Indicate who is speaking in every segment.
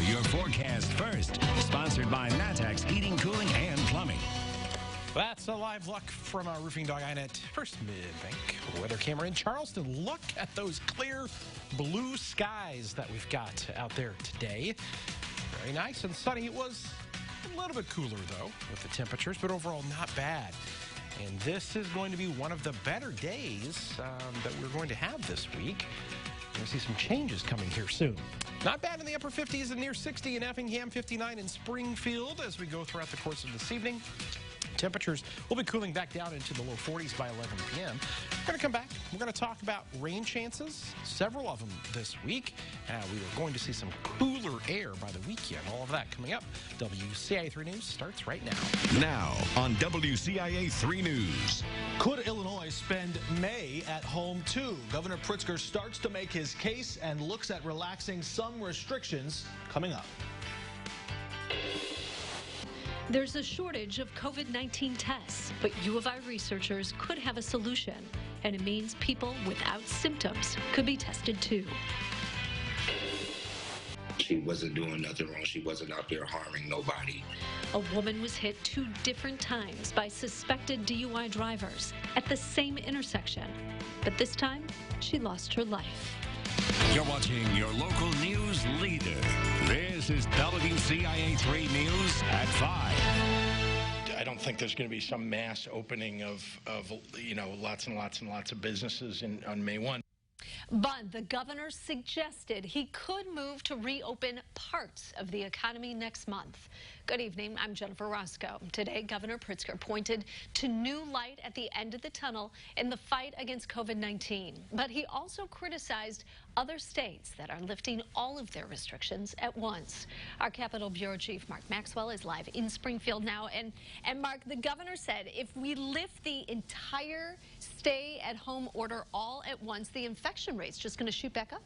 Speaker 1: your forecast first. Sponsored by Matex Heating, Cooling, and Plumbing.
Speaker 2: That's a live look from our Roofing Dog Inet First Mid-Bank weather camera in Charleston. Look at those clear blue skies that we've got out there today. Very nice and sunny. It was a little bit cooler, though, with the temperatures, but overall not bad. And this is going to be one of the better days that we're going to have this week. We're going to see some changes coming here soon. Not bad in the upper 50s and near 60 in Effingham, 59 in Springfield as we go throughout the course of this evening. Temperatures will be cooling back down into the low 40s by 11 p.m. We're going to come back. We're going to talk about rain chances, several of them this week. We are going to see some cooler air by the weekend. All of that coming up. WCIA 3 News starts right now.
Speaker 1: Now on WCIA 3 News.
Speaker 3: Could Illinois spend May at home too? Governor Pritzker starts to make his case and looks at relaxing some restrictions coming up.
Speaker 4: There's a shortage of COVID-19 tests, but U of I researchers could have a solution, and it means people without symptoms could be tested too.
Speaker 5: She wasn't doing nothing wrong. She wasn't out there harming nobody.
Speaker 4: A woman was hit 2 different times by suspected DUI drivers at the same intersection, but this time she lost her life.
Speaker 1: You're watching your local news leader. This is WCIA 3 News at 5.
Speaker 2: I don't think there's going to be some mass opening of lots and lots and lots of businesses on May 1.
Speaker 4: But the governor suggested he could move to reopen parts of the economy next month. Good evening, I'm Jennifer Roscoe. Today, Governor Pritzker pointed to new light at the end of the tunnel in the fight against COVID-19. But he also criticized other states that are lifting all of their restrictions at once. Our Capitol Bureau Chief Mark Maxwell is live in Springfield now. And Mark, the governor said if we lift the entire stay-at-home order all at once, the infection rate's just going to shoot back up.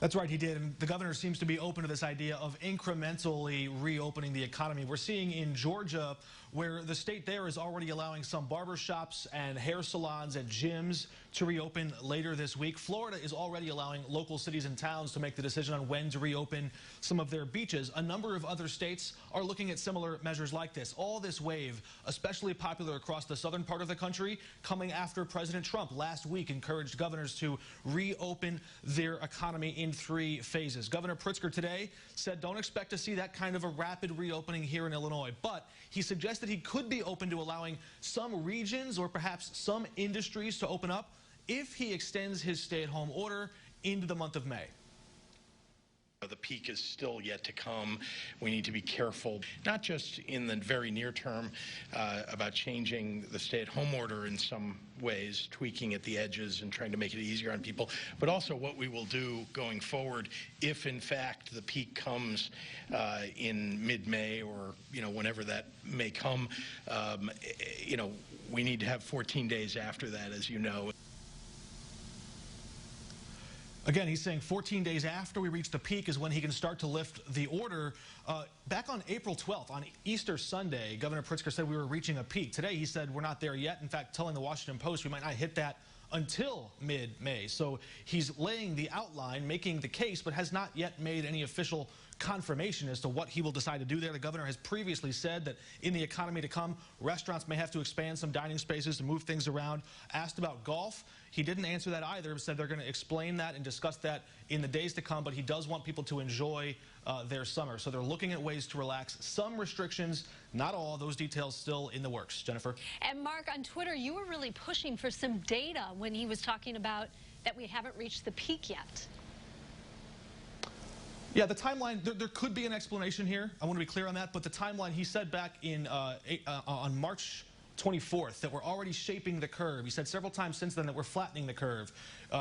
Speaker 3: That's right, he did. And the governor seems to be open to this idea of incrementally reopening the economy. We're seeing in Georgia where the state there is already allowing some barbershops and hair salons and gyms to reopen later this week. Florida is already allowing local cities and towns to make the decision on when to reopen some of their beaches. A number of other states are looking at similar measures like this. All this wave, especially popular across the southern part of the country, coming after President Trump last week encouraged governors to reopen their economy in 3 phases. Governor Pritzker today said don't expect to see that kind of a rapid reopening here in Illinois, but he suggested he could be open to allowing some regions or perhaps some industries to open up if he extends his stay-at-home order into the month of May.
Speaker 2: The peak is still yet to come. We need to be careful, not just in the very near term about changing the stay-at-home order in some ways, tweaking at the edges and trying to make it easier on people, but also what we will do going forward if, in fact, the peak comes in mid-May or, whenever that may come. We need to have 14 days after that, as you know.
Speaker 3: Again, he's saying 14 days after we reach the peak is when he can start to lift the order. Back on April 12th, on Easter Sunday, Governor Pritzker said we were reaching a peak. Today, he said we're not there yet. In fact, telling the Washington Post we might not hit that until mid-May. So he's laying the outline, making the case, but has not yet made any official confirmation as to what he will decide to do there. The governor has previously said that in the economy to come, restaurants may have to expand some dining spaces to move things around. Asked about golf, he didn't answer that either. Said they're going to explain that and discuss that in the days to come, but he does want people to enjoy their summer. So they're looking at ways to relax some restrictions, not all. Those details still in the works. Jennifer?
Speaker 4: And Mark, on Twitter, you were really pushing for some data when he was talking about that we haven't reached the peak yet.
Speaker 3: Yeah, the timeline, there could be an explanation here. I want to be clear on that. But the timeline, he said back in on March 24th that we're already shaping the curve. He said several times since then that we're flattening the curve.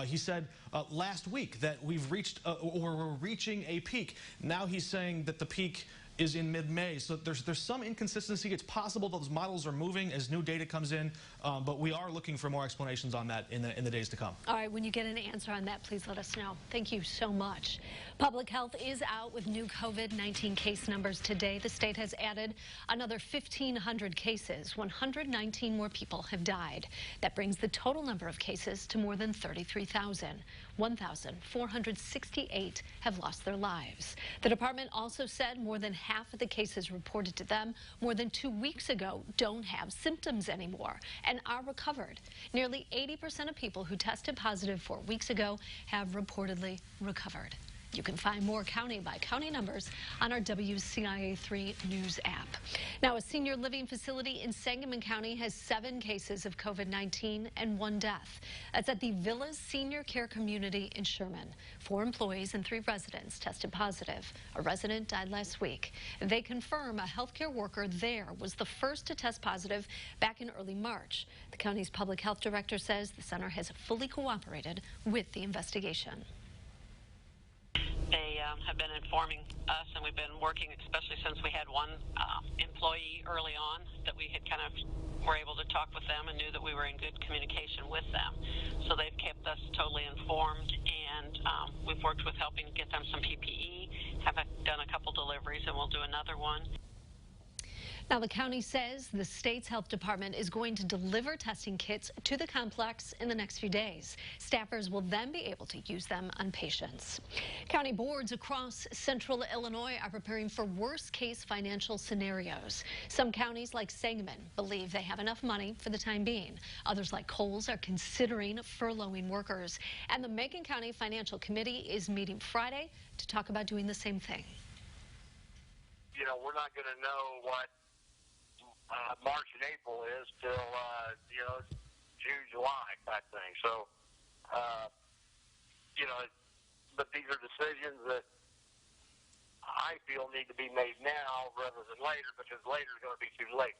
Speaker 3: He said last week that we've reached or we're reaching a peak. Now he's saying that the peak is in mid-May. So there's some inconsistency. It's possible those models are moving as new data comes in. But we are looking for more explanations on that in the days to come.
Speaker 4: All right, when you get an answer on that, please let us know. Thank you so much. Public Health is out with new COVID-19 case numbers today. The state has added another 1,500 cases. 119 more people have died. That brings the total number of cases to more than 33,000. 1,468 have lost their lives. The department also said more than half of the cases reported to them more than 2 weeks ago don't have symptoms anymore and are recovered. Nearly 80% of people who tested positive 4 weeks ago have reportedly recovered. You can find more county-by-county numbers on our WCIA 3 News app. Now, a senior living facility in Sangamon County has 7 cases of COVID-19 and 1 death. That's at the Villas Senior Care Community in Sherman. 4 employees and 3 residents tested positive. A resident died last week. They confirm a healthcare worker there was the first to test positive back in early March. The county's public health director says the center has fully cooperated with the investigation.
Speaker 6: They have been informing us, and we've been working, especially since we had one employee early on, that we had kind of were able to talk with them and knew that we were in good communication with them. So they've kept us totally informed, and we've worked with helping get them some PPE, have done a couple deliveries, and we'll do another one.
Speaker 4: Now, the county says the state's health department is going to deliver testing kits to the complex in the next few days. Staffers will then be able to use them on patients. County boards across central Illinois are preparing for worst-case financial scenarios. Some counties, like Sangamon, believe they have enough money for the time being. Others, like Coles, are considering furloughing workers. And the Macon County Financial Committee is meeting Friday to talk about doing the same thing.
Speaker 7: You know, we're not going to know what March and April is till, June, July type thing. So, but these are decisions that I feel need to be made now rather than later, because later is going to be too late.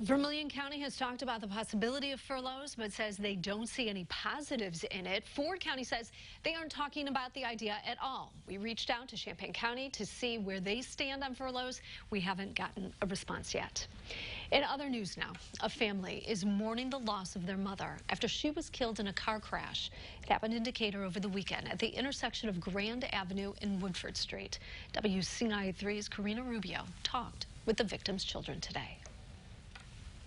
Speaker 4: Vermilion County has talked about the possibility of furloughs, but says they don't see any positives in it. Ford County says they aren't talking about the idea at all. We reached out to Champaign County to see where they stand on furloughs. We haven't gotten a response yet. In other news now, a family is mourning the loss of their mother after she was killed in a car crash. It happened in Decatur over the weekend at the intersection of Grand Avenue and Woodford Street. WCIA 3's Karina Rubio talked with the victim's children today.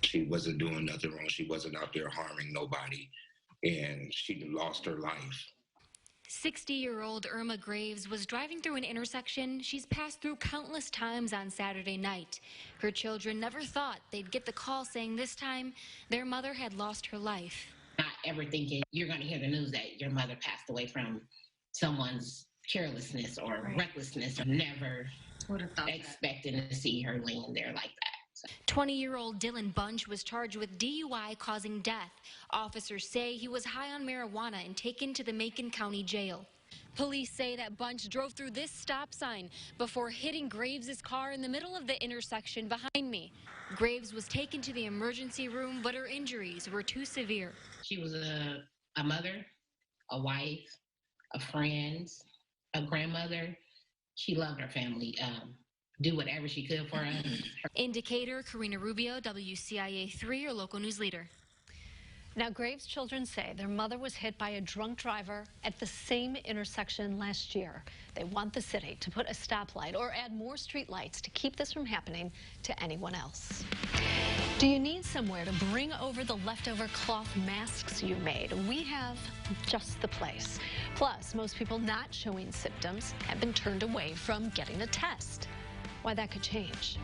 Speaker 5: She wasn't doing nothing wrong. She wasn't out there harming nobody, and she lost her life.
Speaker 8: 60-year-old Irma Graves was driving through an intersection she's passed through countless times on Saturday night. Her children never thought they'd get the call saying this time their mother had lost her life.
Speaker 9: Not ever thinking you're going to hear the news that your mother passed away from someone's carelessness or recklessness, or never expecting to see her laying there like that.
Speaker 8: 20-year-old Dylan Bunch was charged with DUI causing death. Officers say he was high on marijuana and taken to the Macon County Jail. Police say that Bunch drove through this stop sign before hitting Graves' car in the middle of the intersection behind me. Graves was taken to the emergency room, but her injuries were too severe.
Speaker 9: She was a mother, a wife, a friend, a grandmother. She loved her family. Do whatever she could for us.
Speaker 8: In Decatur, Karina Rubio, WCIA 3, your local news leader.
Speaker 4: Now, Graves' children say their mother was hit by a drunk driver at the same intersection last year. They want the city to put a stoplight or add more street lights to keep this from happening to anyone else. Do you need somewhere to bring over the leftover cloth masks you made? We have just the place. Plus, most people not showing symptoms have been turned away from getting a test. Why that could change.